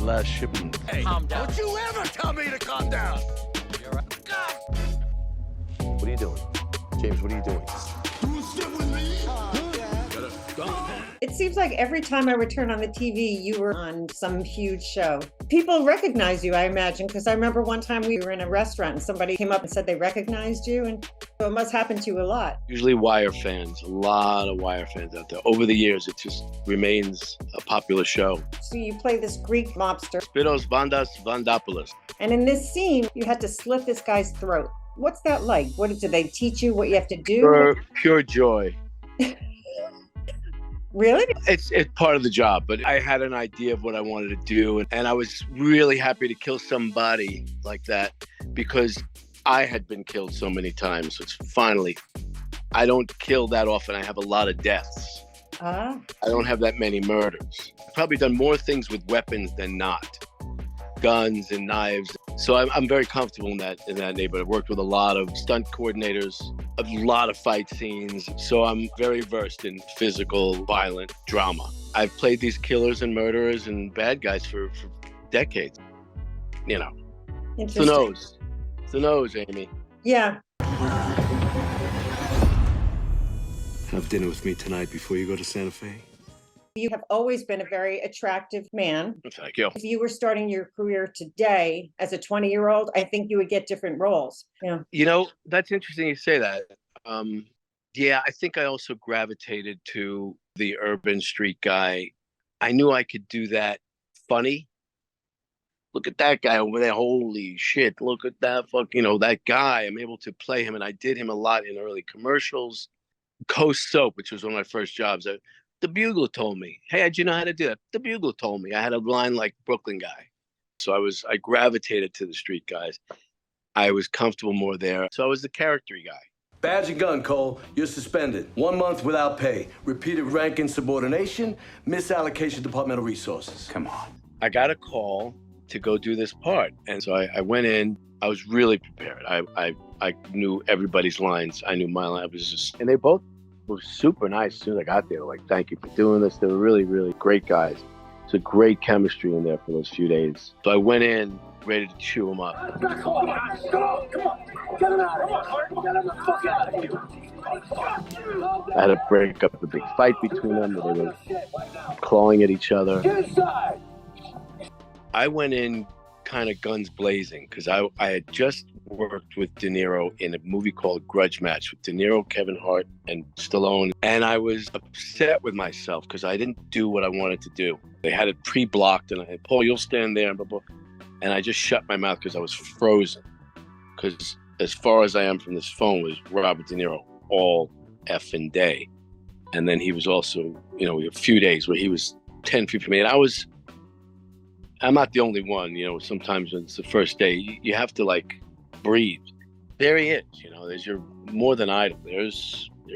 the last shipment. Hey, calm down. Don't you ever tell me to calm down. You're right. What are you doing? James, what are you doing? It seems like every time I would turn on the TV, you were on some huge show. People recognize you, I imagine, because I remember one time we were in a restaurant and somebody came up and said they recognized you, and so it must happen to you a lot. Usually Wire fans, a lot of Wire fans out there. Over the years, it just remains a popular show. So you play this Greek mobster. Spiros Vandas Vandopoulos. And in this scene, you had to slit this guy's throat. What's that like? What did they teach you what you have to do? Pure joy. Really? It's part of the job, but I had an idea of what I wanted to do, and I was really happy to kill somebody like that because I had been killed so many times. So it's finally, I don't kill that often. I have a lot of deaths. I don't have that many murders. I've probably done more things with weapons than not. Guns and knives. So I'm very comfortable in that neighborhood. I've worked with a lot of stunt coordinators, a lot of fight scenes. So I'm very versed in physical, violent drama. I've played these killers and murderers and bad guys for decades. You know, it's the nose. It's the nose, Amy. Yeah. Have dinner with me tonight before you go to Santa Fe. You have always been a very attractive man. Thank you. If you were starting your career today as a 20-year-old, I think you would get different roles. Yeah. You know, that's interesting you say that. Yeah, I think I also gravitated to the urban street guy. I knew I could do that funny. Look at that guy over there. Holy shit. Look at that that guy. I'm able to play him. And I did him a lot in early commercials. Coast Soap, which was one of my first jobs. The Bugle told me, hey, how'd you know how to do that? The Bugle told me. I had a line like Brooklyn guy. So I gravitated to the street guys. I was comfortable more there. So I was the character guy. Badge and gun, Cole. You're suspended. 1 month without pay. Repeated rank insubordination. Misallocation departmental resources. Come on. I got a call to go do this part. And so I went in. I was really prepared. I knew everybody's lines. I knew my line. And they both were super nice as soon as I got there. They were like, thank you for doing this. They were really, really great guys. It's a great chemistry in there for those few days. So I went in ready to chew them up. Come on. Get him out of here. Get him the fuck out of here. I had to break up a big fight between them. They were clawing at each other. Get inside. I went in kind of guns blazing because I had just worked with De Niro in a movie called Grudge Match with De Niro, Kevin Hart, and Stallone. And I was upset with myself because I didn't do what I wanted to do. They had it pre-blocked and I said, Paul, you'll stand there. Blah, blah. And I just shut my mouth because I was frozen. Because as far as I am from this phone was Robert De Niro all effing day. And then he was also, a few days where he was 10 feet from me. And I'm not the only one, sometimes when it's the first day, you have to breathe. There he is, there's your more than idol. There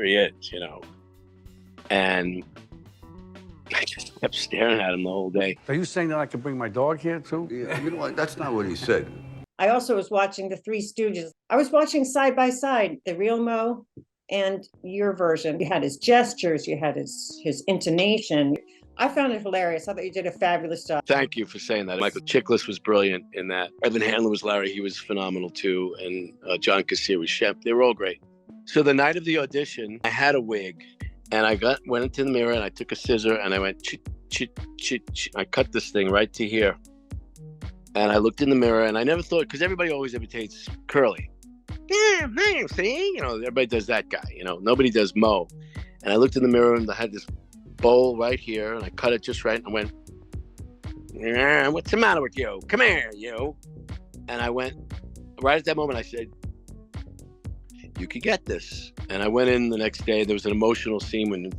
he is, and I just kept staring at him the whole day. Are you saying that I could bring my dog here too? Yeah, you know what? That's not what he said. I also was watching The Three Stooges. I was watching side by side, the real Mo and your version. You had his gestures, you had his intonation. I found it hilarious. I thought you did a fabulous job. Thank you for saying that. Michael Chiklis was brilliant in that. Evan Handler was Larry. He was phenomenal too. And John Cassier was Shep. They were all great. So the night of the audition, I had a wig and I went into the mirror and I took a scissor and I went, I cut this thing right to here. And I looked in the mirror and I never thought, because everybody always imitates Curly. Yeah, see? Everybody does that guy, nobody does Mo. And I looked in the mirror and I had this bowl right here and I cut it just right and I went, yeah, what's the matter with you? Come here, you. And I went, right at that moment I said, you could get this. And I went in the next day. There was an emotional scene when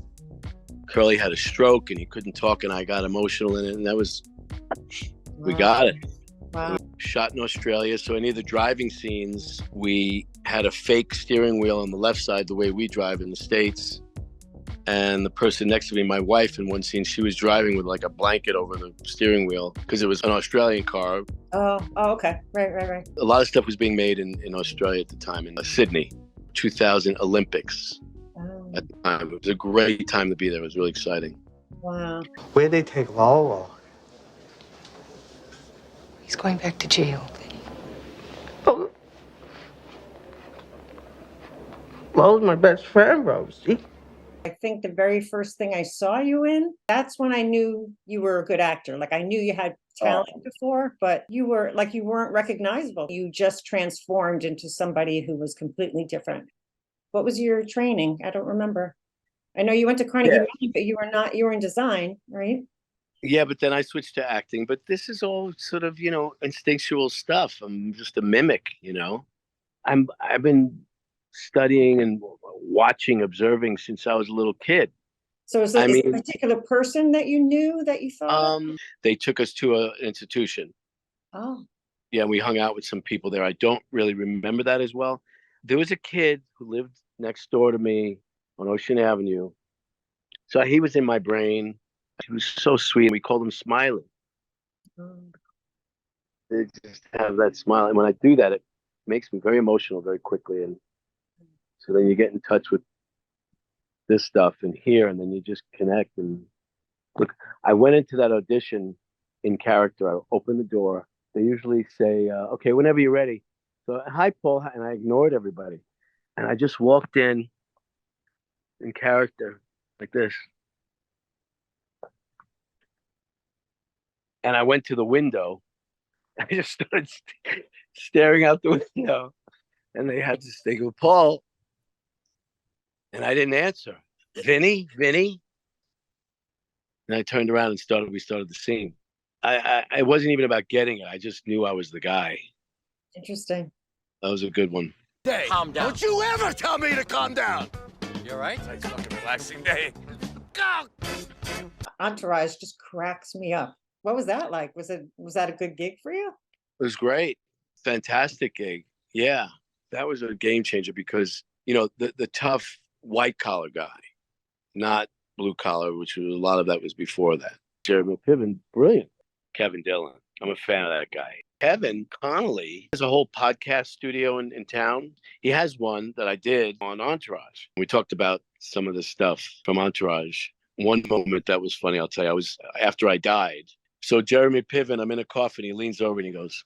Curly had a stroke and he couldn't talk and I got emotional in it. And that was, we got it. Wow. Shot in Australia. So any of the driving scenes, we had a fake steering wheel on the left side, the way we drive in the States. And the person next to me, my wife, in one scene, she was driving with a blanket over the steering wheel because it was an Australian car. Oh, okay. Right. A lot of stuff was being made in Australia at the time, in Sydney, 2000 Olympics. At the time. It was a great time to be there. It was really exciting. Wow. Where they take Lolo? He's going back to jail. Oh. Well, my best friend, Rosie. I think the very first thing I saw you in, that's when I knew you were a good actor. Like I knew you had talent before, but you weren't recognizable. You just transformed into somebody who was completely different. What was your training? I don't remember. I know you went to Carnegie Mellon, but you were in design, right? Yeah, but then I switched to acting. But this is all sort of, instinctual stuff. I'm just a mimic, I've been studying and watching, observing since I was a little kid. So is it a particular person that you knew that you thought of? They took us to an institution. Oh. Yeah, we hung out with some people there. I don't really remember that as well. There was a kid who lived next door to me on Ocean Avenue. So he was in my brain. He was so sweet. We called him Smiley. They just have that smile. And when I do that, it makes me very emotional very quickly. And so then you get in touch with this stuff and here, and then you just connect. And look, I went into that audition in character. I opened the door. They usually say, okay, whenever you're ready. So, hi, Paul. And I ignored everybody. And I just walked in character like this. And I went to the window. I just started staring out the window. And they had to say, Paul. And I didn't answer. Vinny? And I turned around and we started the scene. I wasn't even about getting it. I just knew I was the guy. Interesting. That was a good one. Hey, calm down. Don't you ever tell me to calm down. You all right? It's a fucking relaxing day. Go! Entourage just cracks me up. What was that like? Was that a good gig for you? It was great. Fantastic gig. Yeah. That was a game changer because, the tough white collar guy, not blue collar, which was a lot of that was before that. Jeremy Piven, brilliant. Kevin Dillon. I'm a fan of that guy. Kevin Connolly has a whole podcast studio in town. He has one that I did on Entourage. We talked about some of the stuff from Entourage. One moment that was funny, I'll tell you, after I died. So Jeremy Piven, I'm in a coffin, he leans over and he goes,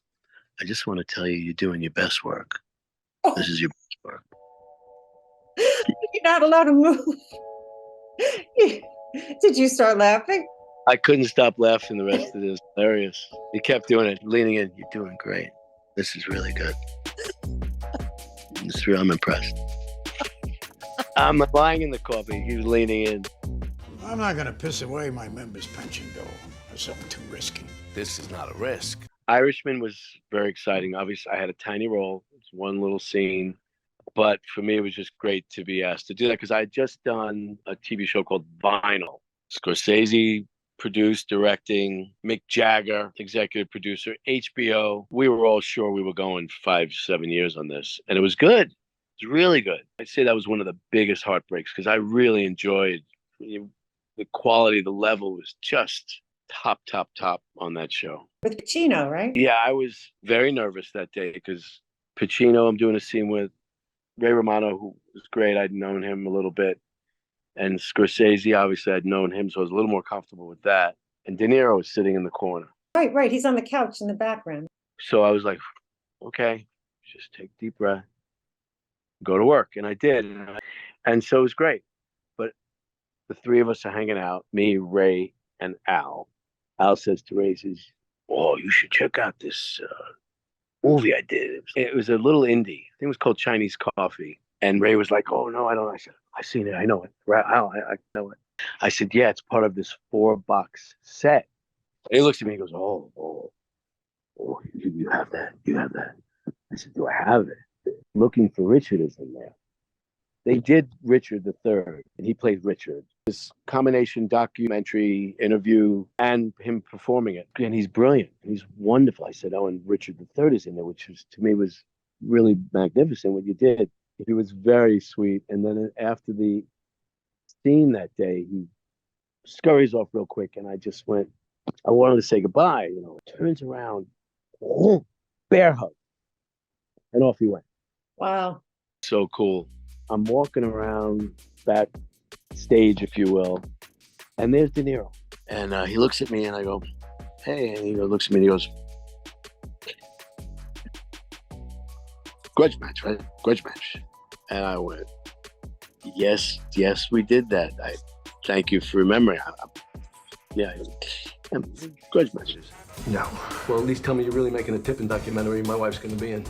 I just want to tell you, you're doing your best work. This is your best work. You're not allowed to move. Did you start laughing? I couldn't stop laughing the rest of this. Hilarious. He kept doing it, leaning in. You're doing great. This is really good. I'm impressed. I'm lying in the coffee. He was leaning in. I'm not going to piss away my members' pension bill. It's something too risky. This is not a risk. Irishman was very exciting. Obviously, I had a tiny role. It's one little scene. But for me, it was just great to be asked to do that because I had just done a TV show called Vinyl. Scorsese produced, directing, Mick Jagger, executive producer, HBO. We were all sure we were going 5-7 years on this. And it was good. It was really good. I'd say that was one of the biggest heartbreaks because I really enjoyed the quality, the level was just top on that show. With Pacino, right? Yeah, I was very nervous that day because Pacino, I'm doing a scene with Ray Romano, who was great. I'd known him a little bit. And Scorsese, obviously, I'd known him, so I was a little more comfortable with that. And De Niro was sitting in the corner. Right. He's on the couch in the background. So I was like, okay, just take a deep breath, go to work. And I did. And so it was great. But the three of us are hanging out, me, Ray, and Al. Al says to Ray, oh, you should check out this movie I did. It was a little indie. I think it was called Chinese Coffee. And Ray was like, oh, no, I don't. I said, I've seen it. I know it. Al, I know it. I said, yeah, it's part of this 4-box set. And he looks at me and goes, oh, you have that. You have that. I said, do I have it? Looking for Richard is in there. They did Richard III, and he played Richard. This combination documentary, interview, and him performing it. And he's brilliant. And he's wonderful. I said, oh, and Richard III is in there, which was, to me, was really magnificent what you did. He was very sweet. And then after the scene that day, he scurries off real quick. And I just went, I wanted to say goodbye, turns around, bear hug. And off he went. Wow. So cool. I'm walking around backstage, if you will, and there's De Niro. And he looks at me and I go, hey, and he looks at me and he goes, grudge match, right? Grudge match. And I went, yes, we did that. I thank you for remembering. Yeah, grudge matches. No. Well, at least tell me you're really making a Tippin documentary my wife's going to be in.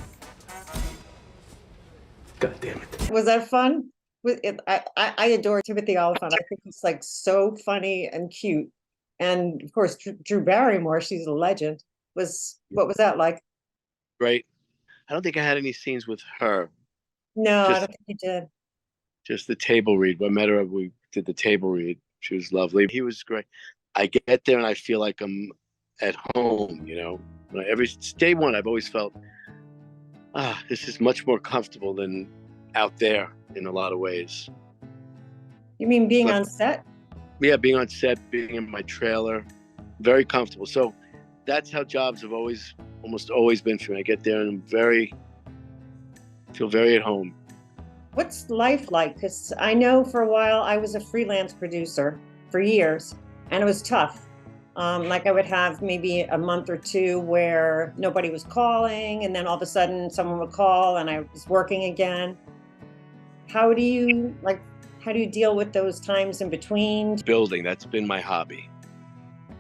God damn it. Was that fun? I adore Timothy Oliphant. I think he's like so funny and cute. And of course, Drew Barrymore, she's a legend. What was that like? Great. I don't think I had any scenes with her. No, I don't think you did. Just the table read. I met her, we did the table read. She was lovely. He was great. I get there and I feel like I'm at home, you know. Every day one, I've always felt, this is much more comfortable than out there in a lot of ways. You mean being on set? Yeah, being on set, being in my trailer, very comfortable. So that's how jobs have almost always been for me. I get there and feel very at home. What's life like? Because I know for a while I was a freelance producer for years, and it was tough. Like I would have maybe a month or two where nobody was calling, and then all of a sudden someone would call and I was working again. How do you deal with those times in between? Building, that's been my hobby.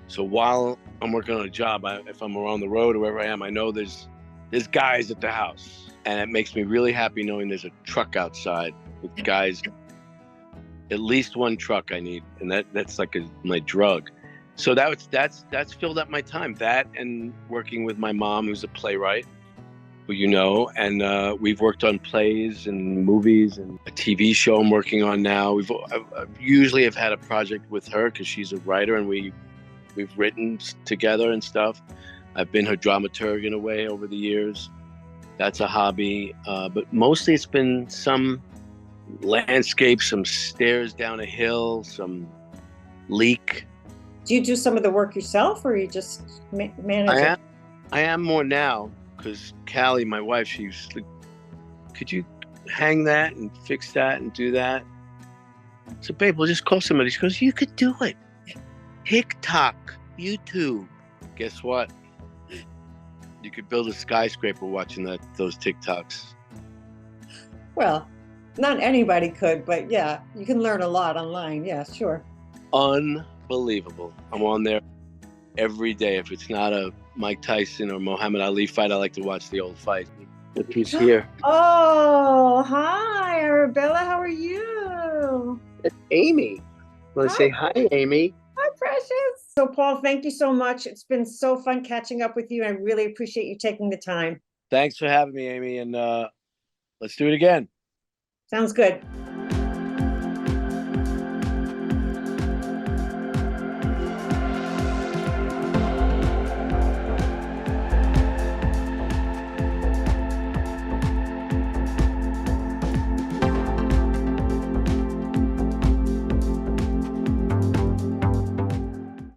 So while I'm working on a job, if I'm around the road or wherever I am, I know there's guys at the house. And it makes me really happy knowing there's a truck outside with guys. At least one truck I need, and that's like my drug. So that's filled up my time. That and working with my mom, who's a playwright, who you know, and we've worked on plays and movies and a TV show I'm working on now. I usually have had a project with her because she's a writer, and we've written together and stuff. I've been her dramaturg in a way over the years. That's a hobby, but mostly it's been some landscape, some stairs down a hill, some leak. Do you do some of the work yourself, or you just manage it? I am more now, because Callie, my wife, she used to, could you hang that and fix that and do that? So, babe, we'll just call somebody. She goes, you could do it. TikTok, YouTube. Guess what? You could build a skyscraper watching those TikToks. Well, not anybody could, but yeah, you can learn a lot online. Yeah, sure. Unbelievable. I'm on there every day. If it's not a Mike Tyson or Muhammad Ali fight, I like to watch the old fight. Look who's here. Oh, hi, Arabella. How are you? It's Amy. Want to say hi, Amy? Hi, precious. So, Paul, thank you so much. It's been so fun catching up with you. I really appreciate you taking the time. Thanks for having me, Amy, and let's do it again. Sounds good.